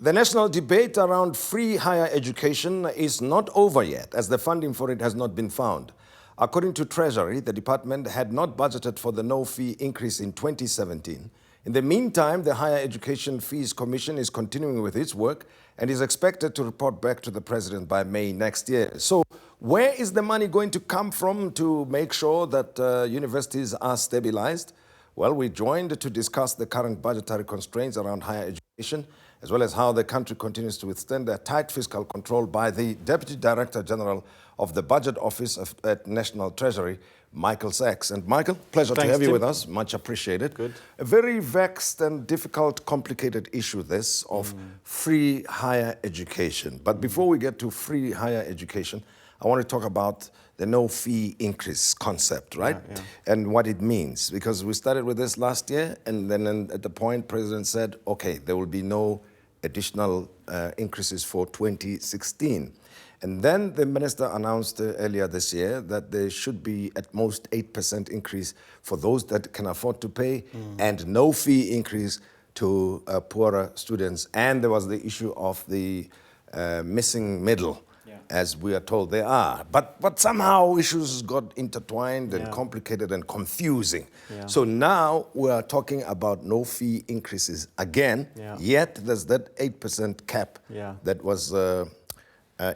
The national debate around free higher education is not over yet, as the funding for it has not been found. According to Treasury, the department had not budgeted for the no-fee increase in 2017. In the meantime, the Higher Education Fees Commission is continuing with its work and is expected to report back to the President by May next year. So where is the money going to come from to make sure that universities are stabilized? Well, we joined to discuss the current budgetary constraints around higher education, as well as how the country continues to withstand a tight fiscal control by the Deputy Director General of the Budget Office at National Treasury, Michael Sachs. And Michael, pleasure to have you with us. Much appreciated. Good. A very vexed and difficult, complicated issue, this, of free higher education. But before we get to free higher education, I want to talk about the no-fee increase concept, right? Yeah. And what it means. Because we started with this last year, and then at the point, President said, okay, there will be no additional increases for 2016. And then the minister announced earlier this year that there should be at most 8% increase for those that can afford to pay, and no fee increase to poorer students. And there was the issue of the missing middle, as we are told they are. But somehow issues got intertwined and complicated and confusing. So now we are talking about no fee increases again, yet there's that 8% cap that was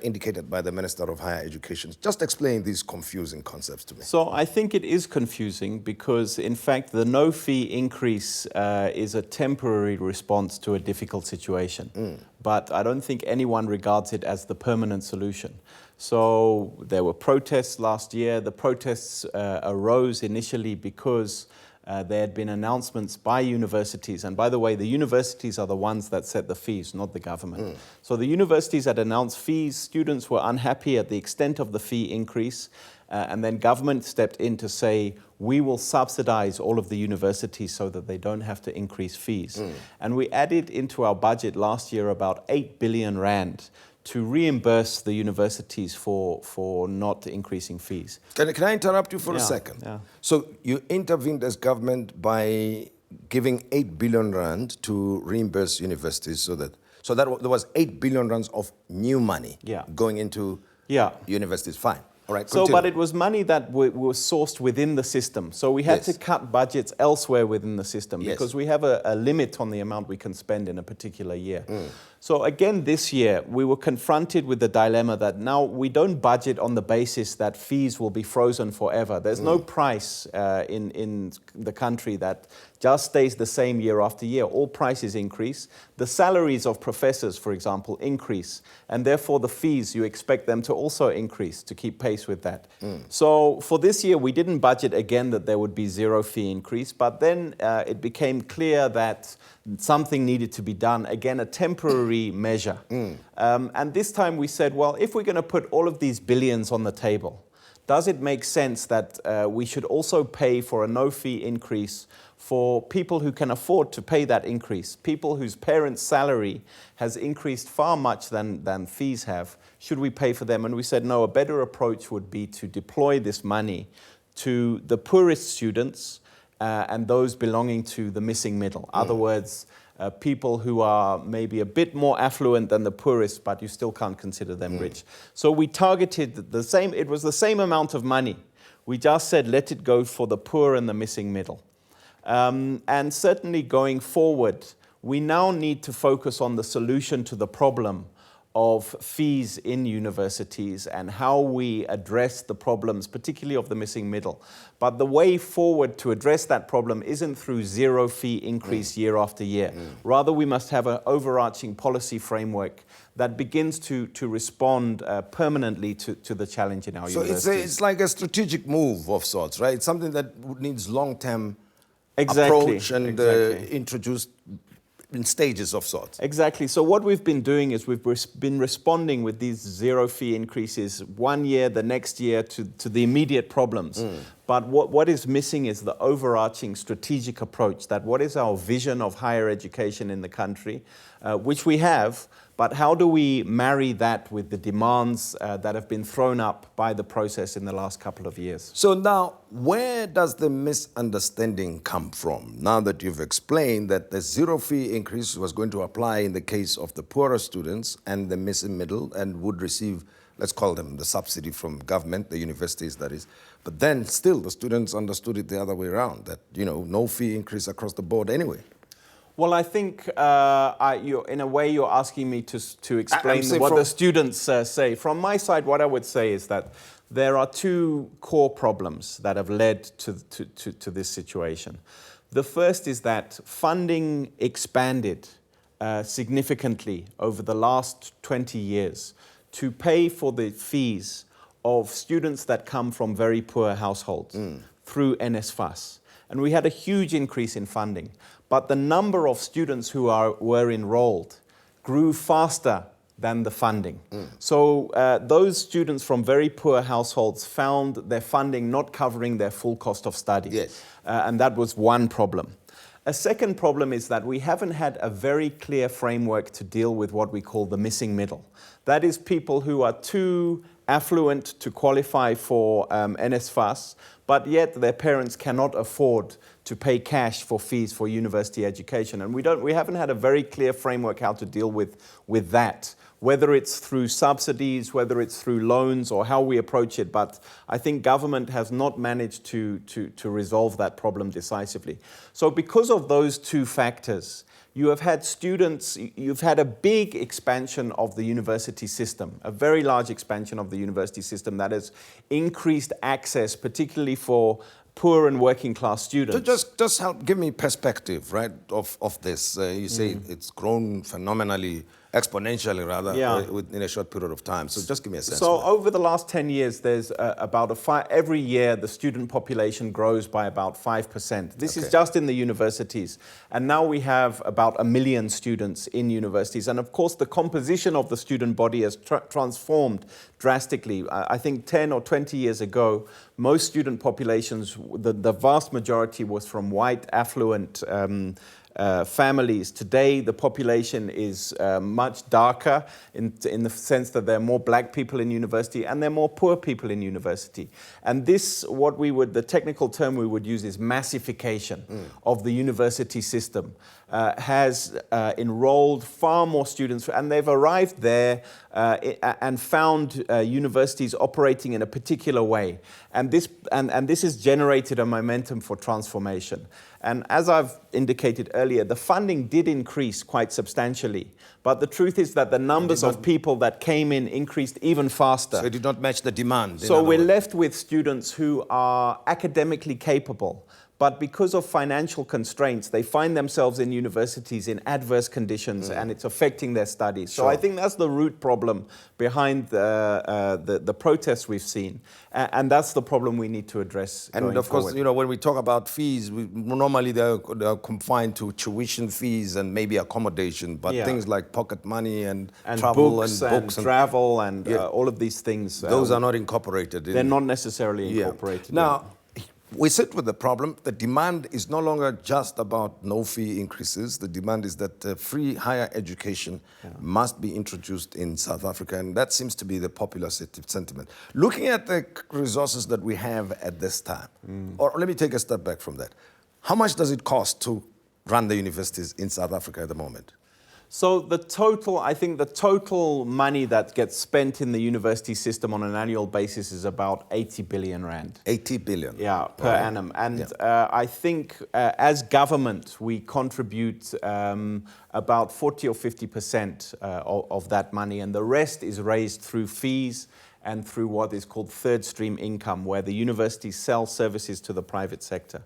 indicated by the Minister of Higher Education. Just explain these confusing concepts to me. So I think it is confusing because, in fact, the no-fee increase is a temporary response to a difficult situation. But I don't think anyone regards it as the permanent solution. So there were protests last year. The protests arose initially because there had been announcements by universities. And by the way, the universities are the ones that set the fees, not the government. So the universities had announced fees. Students were unhappy at the extent of the fee increase. And then government stepped in to say, we will subsidize all of the universities so that they don't have to increase fees. And we added into our budget last year about 8 billion rand to reimburse the universities for not increasing fees. Can I interrupt you for a second? So you intervened as government by giving 8 billion rand to reimburse universities so that there was 8 billion rands of new money going into universities. Fine. All right, so, but it was money that was sourced within the system. So we had to cut budgets elsewhere within the system because we have a limit on the amount we can spend in a particular year. So again, this year, we were confronted with the dilemma that now we don't budget on the basis that fees will be frozen forever. There's no price in the country that just stays the same year after year. All prices increase. The salaries of professors, for example, increase. And therefore, the fees, you expect them to also increase to keep pace with that. So for this year, we didn't budget again that there would be zero fee increase. But then it became clear that something needed to be done. Again, a temporary measure. And this time we said, well, if we're going to put all of these billions on the table, does it make sense that we should also pay for a no-fee increase for people who can afford to pay that increase, people whose parents' salary has increased far much than fees have? Should we pay for them? And we said, no, a better approach would be to deploy this money to the poorest students and those belonging to the missing middle. In other words, people who are maybe a bit more affluent than the poorest, but you still can't consider them rich. So we targeted the same, it was the same amount of money. We just said, let it go for the poor and the missing middle. And certainly going forward, we now need to focus on the solution to the problem of fees in universities and how we address the problems, particularly of the missing middle. But the way forward to address that problem isn't through zero fee increase year after year. Rather, we must have an overarching policy framework that begins to respond permanently to the challenge in our universities. So it's like a strategic move of sorts, right? It's something that needs long-term approach and introduced in stages of sorts. Exactly. So what we've been doing is we've been responding with these zero fee increases one year, the next year to the immediate problems. But what is missing is the overarching strategic approach, that what is our vision of higher education in the country, which we have, but how do we marry that with the demands that have been thrown up by the process in the last couple of years? So now, where does the misunderstanding come from? Now that you've explained that the zero fee increase was going to apply in the case of the poorer students and the missing middle and would receive, let's call them the subsidy from government, the universities that is. But then still the students understood it the other way around, that, no fee increase across the board anyway. Well, I think in a way you're asking me to explain what the students say. From my side, what I would say is that there are two core problems that have led to this situation. The first is that funding expanded significantly over the last 20 years to pay for the fees of students that come from very poor households through NSFAS. And we had a huge increase in funding. But the number of students who were enrolled grew faster than the funding. So those students from very poor households found their funding not covering their full cost of study. Yes. And that was one problem. A second problem is that we haven't had a very clear framework to deal with what we call the missing middle. That is people who are too affluent to qualify for NSFAS, but yet their parents cannot afford to pay cash for fees for university education. And we haven't had a very clear framework how to deal with that, whether it's through subsidies, whether it's through loans, or how we approach it. But I think government has not managed to resolve that problem decisively. So because of those two factors, you have had students, you've had a big expansion of the university system, a very large expansion of the university system that has increased access, particularly for poor and working class students. Just help give me perspective, right, of this. You say it's grown phenomenally, exponentially rather, in a short period of time. So just give me a sense. So over the last 10 years, there's every year the student population grows by about 5%. This is just in the universities. And now we have about 1 million students in universities. And of course, the composition of the student body has transformed drastically. I think 10 or 20 years ago, most student populations, the vast majority was from white, affluent families. Today, the population is much darker in the sense that there are more black people in university and there are more poor people in university. And this, the technical term we would use is massification of the university system, has enrolled far more students, and they've arrived there and found universities operating in a particular way. And this has generated a momentum for transformation. And as I've indicated earlier, the funding did increase quite substantially. But the truth is that the numbers of people that came in increased even faster. So it did not match the demand. So we're left with students who are academically capable, but because of financial constraints, they find themselves in universities in adverse conditions, and it's affecting their studies. So I think that's the root problem behind the protests we've seen, and that's the problem we need to address. And of course, when we talk about fees, normally they're confined to tuition fees and maybe accommodation, but things like pocket money and travel books and travel and all of these things. Those are not incorporated. They're not necessarily incorporated. Now, we sit with the problem. The demand is no longer just about no fee increases. The demand is that free higher education must be introduced in South Africa, and that seems to be the popular sentiment. Looking at the resources that we have at this time, or let me take a step back from that. How much does it cost to run the universities in South Africa at the moment? So I think the total money that gets spent in the university system on an annual basis is about 80 billion rand. 80 billion? Yeah, per annum. And I think as government, we contribute about 40 or 50% of that money, and the rest is raised through fees and through what is called third stream income, where the universities sell services to the private sector.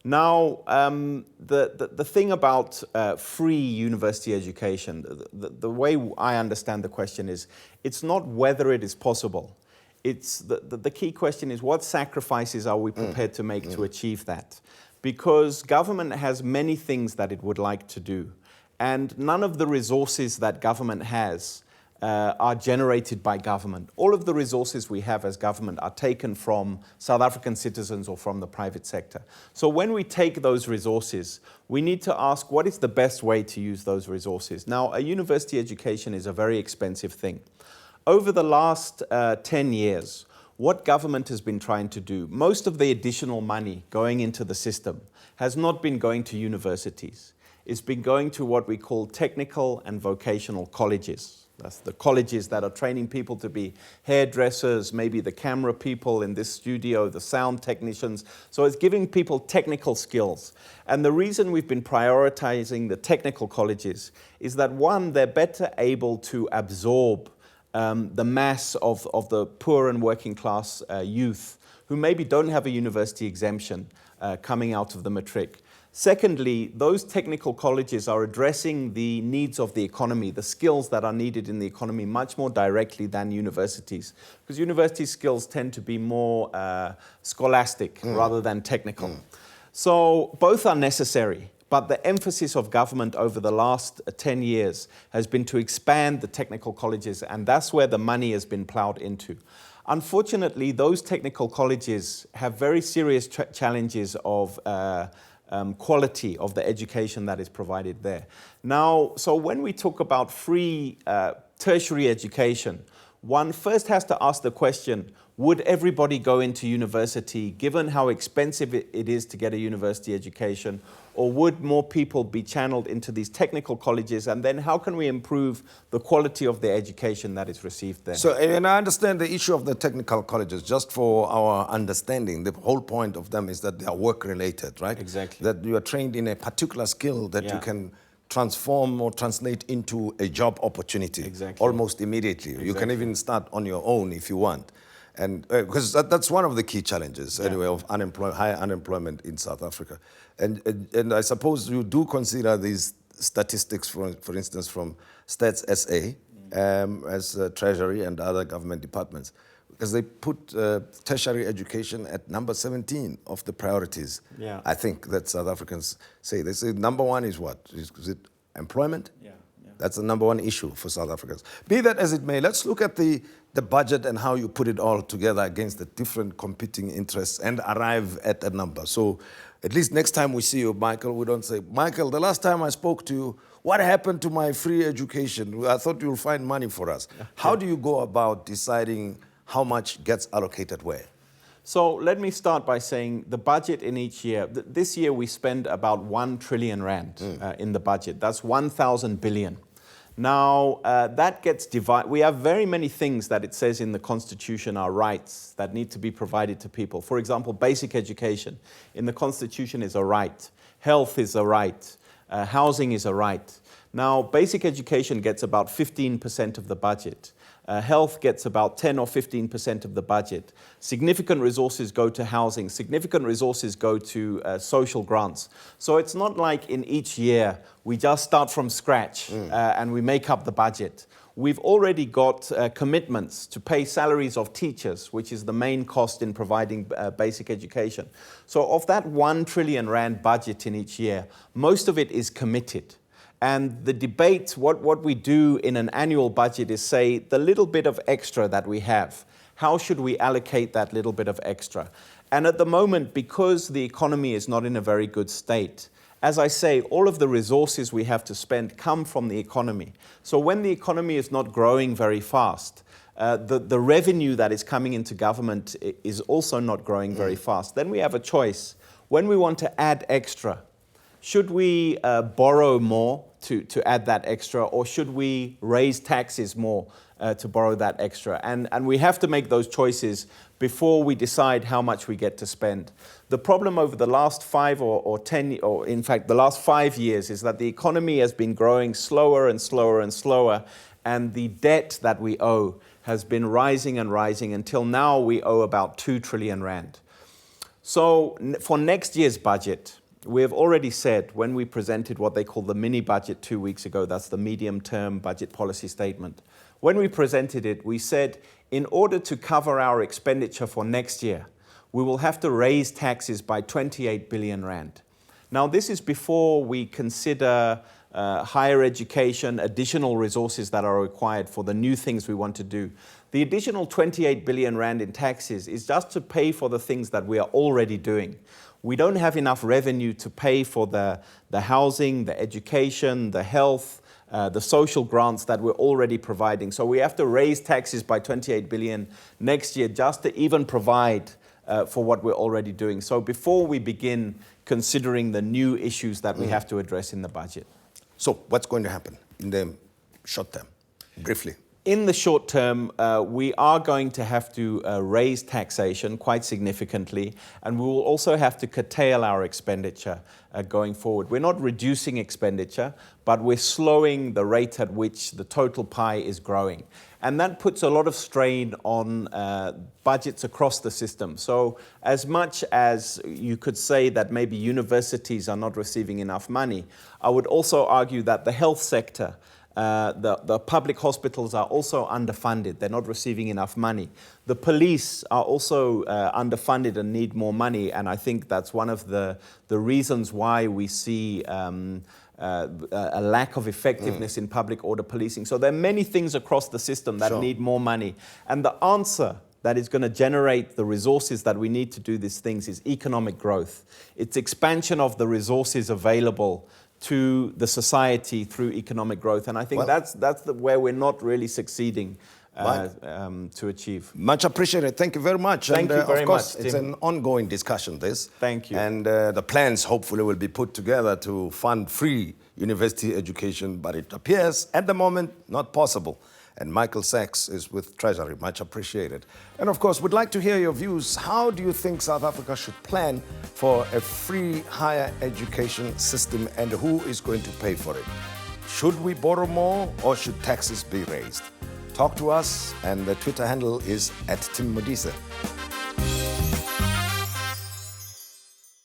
Now, the thing about free university education, the way I understand the question is, it's not whether it is possible. It's the key question is, what sacrifices are we prepared to make to achieve that? Because government has many things that it would like to do, and none of the resources that government has are generated by government. All of the resources we have as government are taken from South African citizens or from the private sector. So when we take those resources, we need to ask what is the best way to use those resources. Now, a university education is a very expensive thing. Over the last 10 years, what government has been trying to do, most of the additional money going into the system has not been going to universities. It's been going to what we call technical and vocational colleges. That's the colleges that are training people to be hairdressers, maybe the camera people in this studio, the sound technicians. So it's giving people technical skills. And the reason we've been prioritizing the technical colleges is that, one, they're better able to absorb the mass of the poor and working class youth who maybe don't have a university exemption coming out of the matric. Secondly, those technical colleges are addressing the needs of the economy, the skills that are needed in the economy much more directly than universities. Because university skills tend to be more scholastic rather than technical. So both are necessary. But the emphasis of government over the last 10 years has been to expand the technical colleges, and that's where the money has been plowed into. Unfortunately, those technical colleges have very serious challenges of quality of the education that is provided there. Now, so when we talk about free tertiary education, one first has to ask the question, would everybody go into university given how expensive it is to get a university education, or would more people be channeled into these technical colleges, and then how can we improve the quality of the education that is received there? So, and I understand the issue of the technical colleges, just for our understanding, the whole point of them is that they are work-related, right? Exactly. That you are trained in a particular skill that you can transform or translate into a job opportunity almost immediately. You can even start on your own if you want. And because that's one of the key challenges, anyway, of high unemployment in South Africa. And I suppose you do consider these statistics, for instance, from Stats SA, as Treasury and other government departments, because they put tertiary education at number 17 of the priorities. I think that South Africans say. They say number one is what? Is it employment? That's the number one issue for South Africans. Be that as it may, let's look at the budget and how you put it all together against the different competing interests and arrive at a number. So at least next time we see you, Michael, we don't say, Michael, the last time I spoke to you, what happened to my free education? I thought you'll find money for us. How do you go about deciding how much gets allocated where? So let me start by saying the budget in each year. This year we spend about 1 trillion rand in the budget. That's 1,000 billion. Now, that gets divided. We have very many things that it says in the Constitution are rights that need to be provided to people. For example, basic education in the Constitution is a right. Health is a right. Housing is a right. Now, basic education gets about 15% of the budget. Health gets about 10 or 15% of the budget. Significant resources go to housing. Significant resources go to social grants. So it's not like in each year we just start from scratch and we make up the budget. We've already got commitments to pay salaries of teachers, which is the main cost in providing basic education. So of that 1 trillion rand budget in each year, most of it is committed. And the debate, what we do in an annual budget is say, the little bit of extra that we have, how should we allocate that little bit of extra? And at the moment, because the economy is not in a very good state, as I say, all of the resources we have to spend come from the economy. So when the economy is not growing very fast, the revenue that is coming into government is also not growing very fast. Then we have a choice. When we want to add extra, should we borrow more to add that extra, or should we raise taxes more to borrow that extra? And we have to make those choices before we decide how much we get to spend. The problem over the last 5 or 10, or in fact the last 5 years, is that the economy has been growing slower and slower and slower, and the debt that we owe has been rising and rising until now we owe about 2 trillion rand. So for next year's budget, we have already said, when we presented what they call the mini budget 2 weeks ago, that's the medium-term budget policy statement. When we presented it, we said, in order to cover our expenditure for next year, we will have to raise taxes by 28 billion rand. Now, this is before we consider higher education, additional resources that are required for the new things we want to do. The additional 28 billion rand in taxes is just to pay for the things that we are already doing. We don't have enough revenue to pay for the housing, the education, the health, the social grants that we're already providing. So we have to raise taxes by 28 billion next year just to even provide for what we're already doing. So before we begin considering the new issues that we have to address in the budget. So what's going to happen in the short term, briefly? In the short term, we are going to have to raise taxation quite significantly, and we will also have to curtail our expenditure going forward. We're not reducing expenditure, but we're slowing the rate at which the total pie is growing. And that puts a lot of strain on budgets across the system. So as much as you could say that maybe universities are not receiving enough money, I would also argue that the health sector, the public hospitals are also underfunded. They're not receiving enough money. The police are also underfunded and need more money. And I think that's one of the reasons why we see a lack of effectiveness in public order policing. So there are many things across the system that need more money. And the answer that is going to generate the resources that we need to do these things is economic growth. It's expansion of the resources available to the society through economic growth. And I think that's where we're not really succeeding to achieve. Much appreciated. Thank you very much. Thank you very much, Tim. It's an ongoing discussion, this. Thank you. And the plans hopefully will be put together to fund free university education, but it appears at the moment not possible. And Michael Sachs is with Treasury. Much appreciated. And of course, we'd like to hear your views. How do you think South Africa should plan for a free higher education system, and who is going to pay for it? Should we borrow more, or should taxes be raised? Talk to us, and the Twitter handle is @Tim Modise.